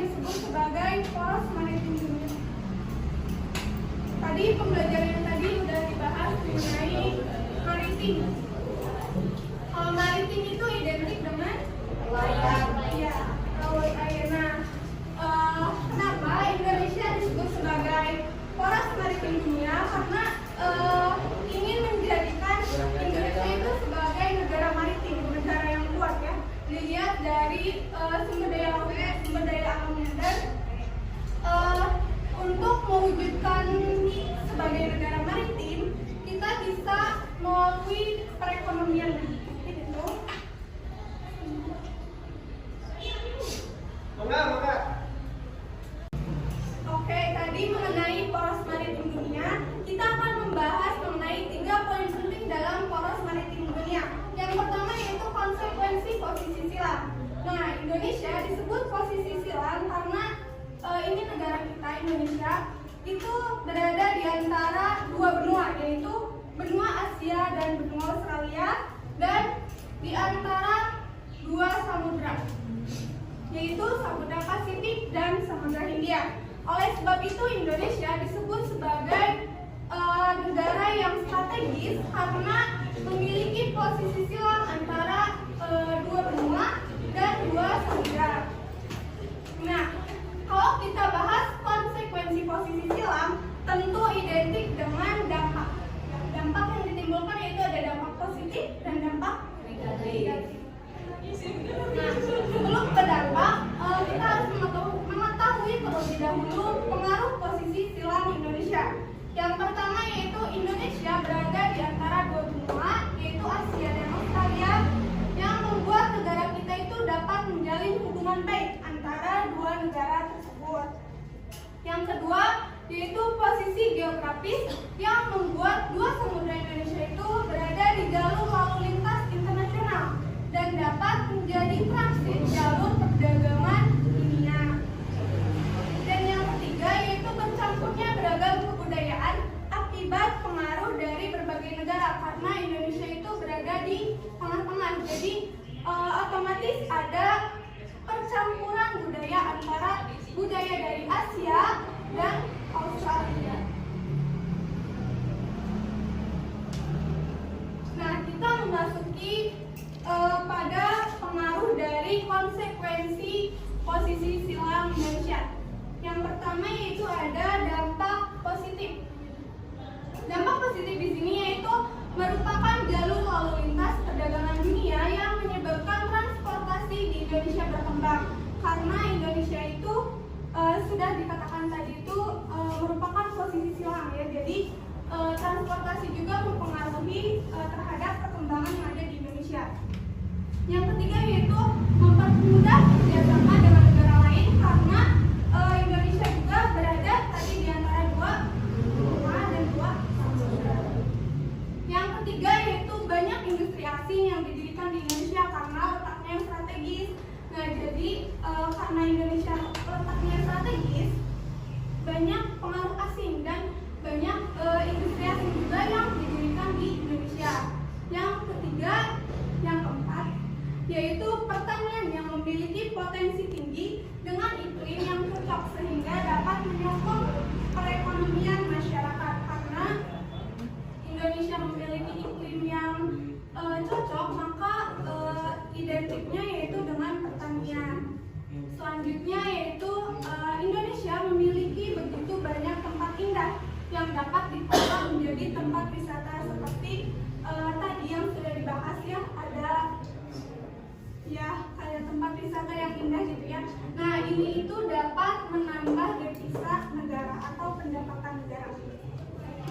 disebut sebagai poros maritim dunia. Tadi pembelajaran yang tadi sudah dibahas mengenai maritim. Kalau maritim itu identik dengan laut. Ya, laut air. Nah, kenapa Indonesia disebut sebagai poros maritim dunia? Karena ingin menjadikan Indonesia itu sebagai negara maritim, negara yang kuat ya. Dilihat dari sumber daya alamnya dan untuk mewujudkan sebagai negara maritim, kita bisa melalui perekonomian gitu. Oke, tadi mengenai poros maritim dunia, kita akan membahas mengenai 3 poin penting dalam poros maritim dunia. Yang pertama yaitu konsekuensi posisi silang. Nah, Indonesia disebut posisi silang karena ini negara kita, Indonesia, itu berada di antara 2 benua, yaitu benua Asia dan benua Australia, dan di antara 2 samudra, yaitu Samudra Pasifik dan Samudra Hindia. Oleh sebab itu Indonesia disebut sebagai negara yang strategis karena memiliki posisi silang antara 2 benua dan 2 samudra. Nah, kalau kita bahas konsekuensi posisi silang, tentu identik dengan dampak. Dampak yang ditimbulkan yaitu ada dampak positif dan dampak negatif. Nah, sebelum ke dampak, kita harus mengetahui terlebih dahulu pengaruh posisi silang Indonesia. Yang pertama yaitu Indonesia berada di antara 2 benua, yaitu Asia dan Australia, yang membuat negara kita itu dapat menjalin hubungan baik antara 2 negara tersebut. Yang kedua yaitu posisi geografis yang membuat 2 samudra Indonesia itu berada di jalur lalu lintas internasional dan dapat menjadi transit jalur perdagangan dunia. Dan yang ketiga yaitu bercampurnya beragam kebudayaan akibat pengaruh dari berbagai negara, karena Indonesia itu berada di tengah-tengah, jadi otomatis ada percampuran budaya antara budaya dari Asia dan Australia. Nah, kita memasuki pada pengaruh dari konsekuensi posisi silang Indonesia. Yang pertama yaitu ada dampak positif. Dampak positif di sini yaitu merupakan jalur lalu lintas perdagangan dunia yang menyebabkan transportasi di Indonesia berkembang. Karena Indonesia itu sudah dikatakan tadi itu merupakan posisi silang ya. Jadi transportasi juga mempengaruhi terhadap perkembangan yang ada di Indonesia. Yang ketiga yaitu mempermudah kerjasama dengan negara lain karena Indonesia juga berada tadi di antara 2 benua dan 2 samudra. Yang ketiga yaitu banyak industri asing yang didirikan di Indonesia karena letaknya yang strategis. Nah, jadi karena Indonesia letaknya strategis, banyak pengaruh asing dan banyak industri asing juga yang didirikan di Indonesia. Yang ketiga, yang keempat, yaitu pertanian yang memiliki potensi tinggi dengan iklim yang cocok sehingga dapat menyokong perekonomian masyarakat. Karena Indonesia memiliki iklim yang cocok, maka identiknya yaitu dengan pertanian. Selanjutnya yaitu Indonesia memiliki begitu banyak tempat indah yang dapat dikelola menjadi tempat wisata seperti tadi yang sudah dibahas ya, ada ya kayak tempat wisata yang indah gitu ya. Nah, ini itu dapat menambah devisa negara atau pendapatan negara.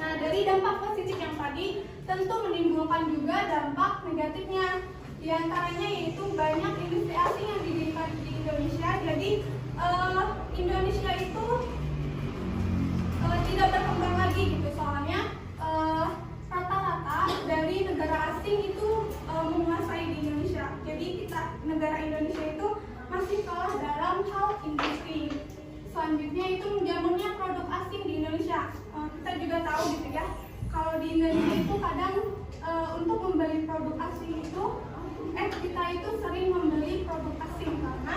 Nah, dari dampak positif yang tadi tentu menimbulkan juga dampak negatifnya. Di antaranya yaitu banyak industri asing yang didirikan di Indonesia. Jadi Indonesia itu tidak berkembang lagi gitu, soalnya rata-rata dari negara asing itu menguasai di Indonesia. Jadi negara Indonesia itu masih kalah dalam hal industri. Selanjutnya itu menjamurnya produk asing di Indonesia. Kita juga tahu gitu ya, kalau di Indonesia itu kadang untuk membeli produk asing itu kita itu sering membeli produk asing karena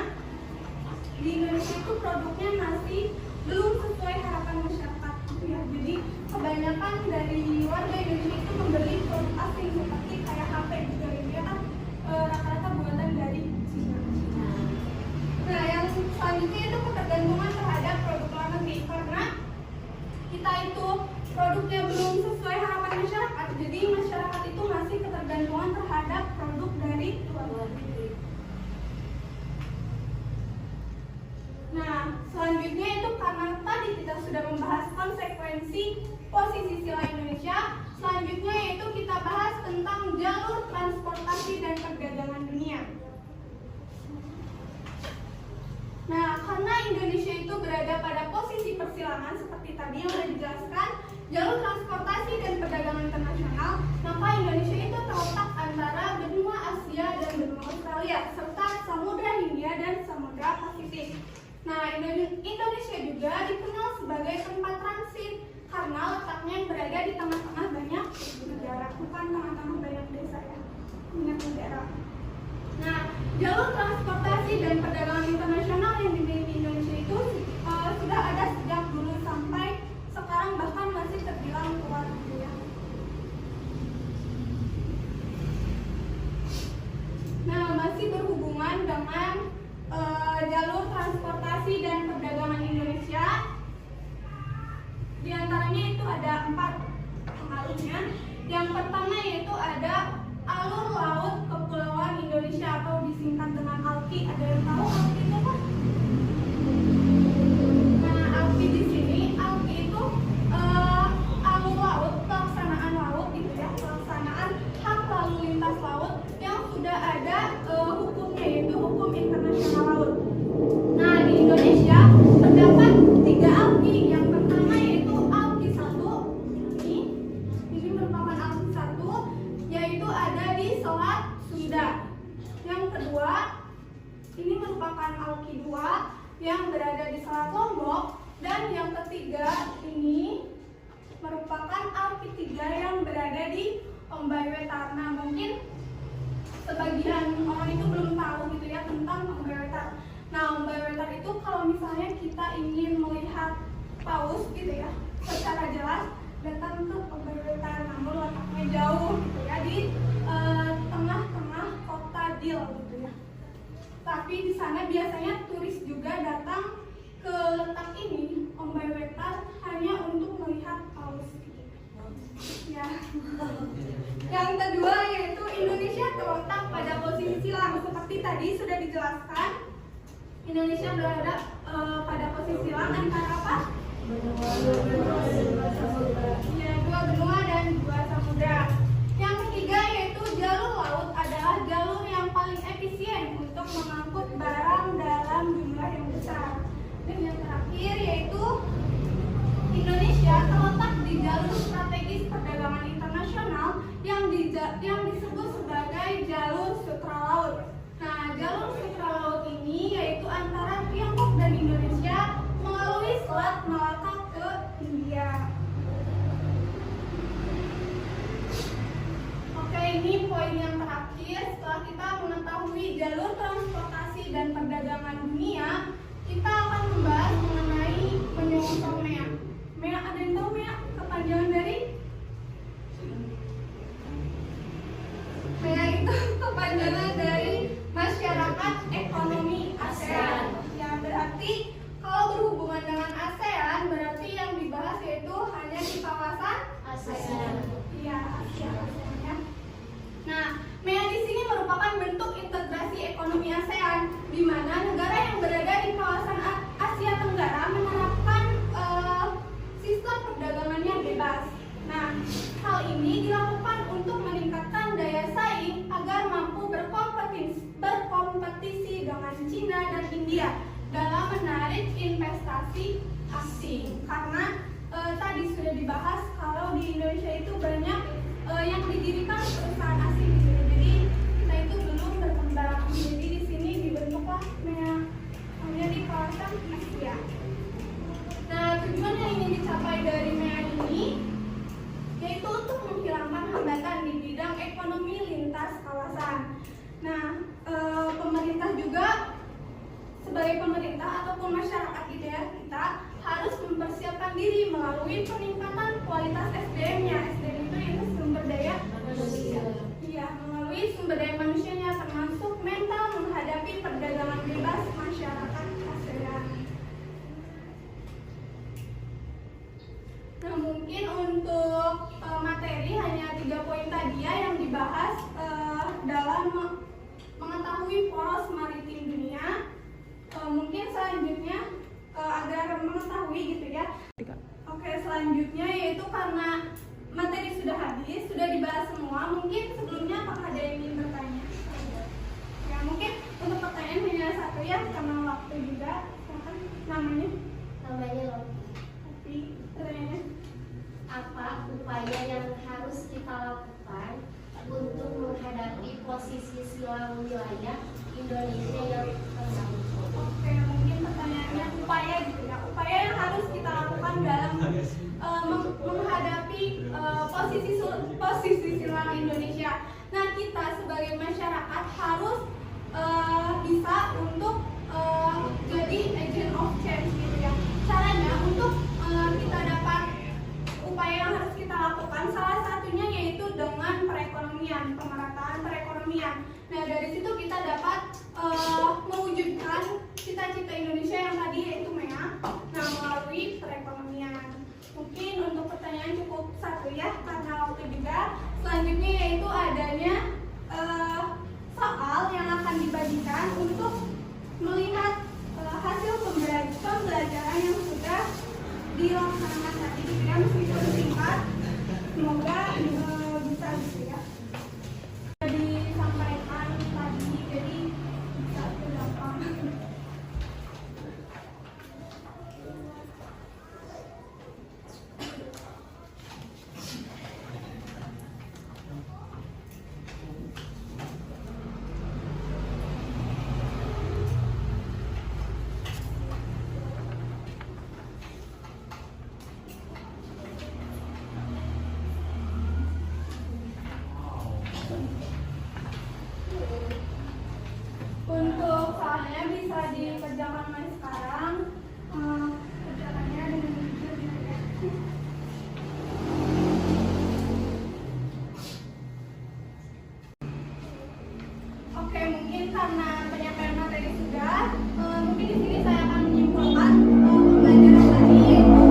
di Indonesia itu produknya masih belum sesuai harapan masyarakat gitu ya. Jadi kebanyakan dari warga Indonesia itu membeli produk asing seperti kayak HP juga gitu ya kan, rata-rata buatan dari Cina. Nah, yang selanjutnya itu ketergantungan terhadap produk luar negeri, karena kita itu produknya belum sesuai harapan masyarakat, jadi masyarakat itu masih ketergantungan terhadap produk dari luar negeri. Nah, selanjutnya itu karena tadi kita sudah membahas konsekuensi posisi sila Indonesia, selanjutnya yaitu kita bahas tentang jalur transportasi dan perdagangan dunia. Nah, karena Indonesia itu berada pada posisi persilangan seperti tadi yang sudah dijelaskan, jalur transportasi dan perdagangan internasional, maka Indonesia itu terletak antara benua Asia dan benua Australia, serta Samudra Hindia dan Samudra Pasifik. Nah, Indonesia juga dikenal sebagai tempat transit karena letaknya yang berada di tengah-tengah banyak negara, bukan tengah-tengah banyak desa ya, banyak negara. Nah, jalur transportasi dan perdagangan internasional yang dimiliki Indonesia itu sudah ada sejak dulu sampai sekarang, bahkan masih terbilang kuat gitu ya. Nah, masih berhubungan dengan jalur transportasi dan perdagangan Indonesia. Di antaranya itu ada 4 pengaruhnya. Yang pertama yaitu ada alur laut kepulauan Indonesia atau disingkat dengan ALKI. Ada yang tahu ALKI itu apa? Nah, ALKI di sini, ALKI itu alur laut, pelaksanaan laut gitu ya, pelaksanaan hak lalu lintas laut yang sudah ada hukumnya, yaitu hukum internasional laut. Nah, di Indonesia terdapat 3 ALKI. Yang pertama yaitu ALKI 1. Ini merupakan ALKI 1, yaitu ada di Selat Sunda. Yang kedua, ini merupakan ALKI 2 yang berada di Selat Lombok. Dan yang ketiga, ini merupakan ALKI 3 yang berada di Ombay Wetar. Nah, mungkin sebagian orang itu belum tahu gitu ya tentang Ombay Wetar. Nah, Ombay Wetar itu kalau misalnya kita ingin melihat paus gitu ya secara jelas, datang ke Ombay Wetar, namun letaknya jauh gitu ya, di tengah-tengah kota Dil gitu ya. Tapi di sana biasanya turis juga datang ke letak ini, Ombay Wetar, hanya untuk melihat paus gitu. Ya. Yang kedua yaitu Indonesia terletak pada posisi silang, seperti tadi sudah dijelaskan. Indonesia berada pada posisi silang antara apa? Ya, 2 benua dan 2 samudra. Yang ketiga yaitu jalur laut adalah jalur yang paling efisien untuk mengangkut barang dalam jumlah yang besar. Dan yang terakhir yaitu Indonesia terletak di jalur strategis perdagangan internasional yang disebut sebagai jalur sutra laut. Nah, jalur sutra laut ini yaitu antara Tiongkok dan Indonesia melalui Selat Malaka ke India. Oke, ini poin yang terakhir. Setelah kita mengetahui jalur transportasi dan perdagangan dunia, kita akan membahas mengenai penyongsong MEA. MEA, ada yang tahu MEA kepanjangan dari? MEA itu kepanjangan dari Masyarakat Ekonomi ASEAN. Ya, berarti kalau berhubungan dengan ASEAN, berarti yang dibahas yaitu hanya di kawasan ASEAN. Iya, ASEAN ya. Nah, MEA di sini merupakan bentuk integrasi ekonomi ASEAN, di mana negara yang berada di kawasan Asia Tenggara menerapkan sistem perdagangannya bebas. Nah, hal ini dilakukan untuk meningkatkan daya saing agar mampu berkompetisi dengan Cina dan India dalam menarik investasi asing. Karena tadi sudah dibahas kalau di Indonesia itu banyak yang didirikan perusahaan asing gitu. Jadi kita itu belum berkembang. Jadi di sini dibentuklah MEA hanya di kawasan Asia. Nah, tujuan yang ingin dicapai dari MEA ini yaitu untuk menghilangkan hambatan di bidang ekonomi lintas kawasan. Nah, pemerintah juga sebagai pemerintah ataupun masyarakat gitu ya, kita harus mempersiapkan diri melalui peningkatan kualitas SDM-nya. SDM itu yaitu sumber daya manusia. Iya, melalui sumber daya manusianya, termasuk mental menghadapi perdagangan bebas masyarakat ASEAN. Nah, mungkin untuk materi hanya 3 poin tadi ya yang dibahas dalam mengetahui poros maritim dunia. Mungkin selanjutnya agar mengetahui gitu ya. Oke, selanjutnya yaitu karena materi sudah habis, sudah dibahas semua. Mungkin sebelumnya apakah ada yang ingin bertanya? Ya, mungkin untuk pertanyaan hanya satu ya, karena waktu juga. Namanya? Namanya loh. Tapi pertanyaannya? Apa upaya yang harus kita lakukan untuk menghadapi posisi silang wilayah Indonesia yang terganggu? Oke, mungkin pertanyaannya upaya gitu ya. Upaya yang harus kita lakukan dalam menghadapi posisi silang Indonesia. Nah, kita sebagai masyarakat harus bisa untuk jadi agent of change gitu ya. Caranya untuk kita dapat upaya yang harus kita lakukan, salah satunya yaitu dengan perekonomian, pemerataan perekonomian. Nah, dari situ kita dapat mewujudkan cita-cita Indonesia yang tadi yaitu MEA, nah melalui perekonomian. Mungkin untuk pertanyaan cukup satu ya, karena waktu juga. Selanjutnya yaitu adanya soal yang akan dibagikan untuk melihat hasil pembelajaran yang sudah dilaksanakan tadi gitu ya, meskipun singkat, semoga bisa gitu ya disampaikan tadi, jadi bisa gampang. Untuk soalnya bisa dikerjakan mulai sekarang. Kerjakannya dengan jujur gitu ya. Oke, mungkin karena penyampaian materi sudah, mungkin di sini saya akan menyimpulkan pembelajaran tadi, yaitu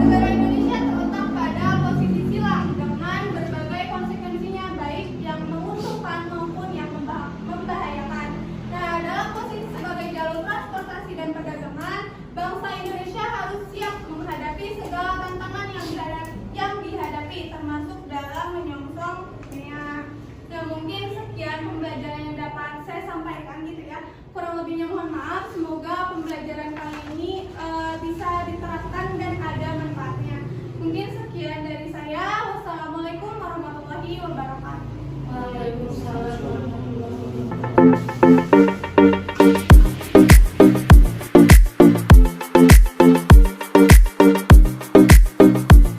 negara Indonesia terletak pada posisi silang dengan berbagai konsekuensinya, baik yang menguntungkan maupun yang membahayakan. Nah, dalam posisi sebagai jalur transportasi dan perdagangan, bangsa Indonesia harus siap menghadapi segala tantangan yang dihadapi, termasuk dalam menyongsong dunia. Nah, mungkin sekian pembelajaran yang dapat saya sampaikan gitu ya. Kurang lebihnya mohon maaf.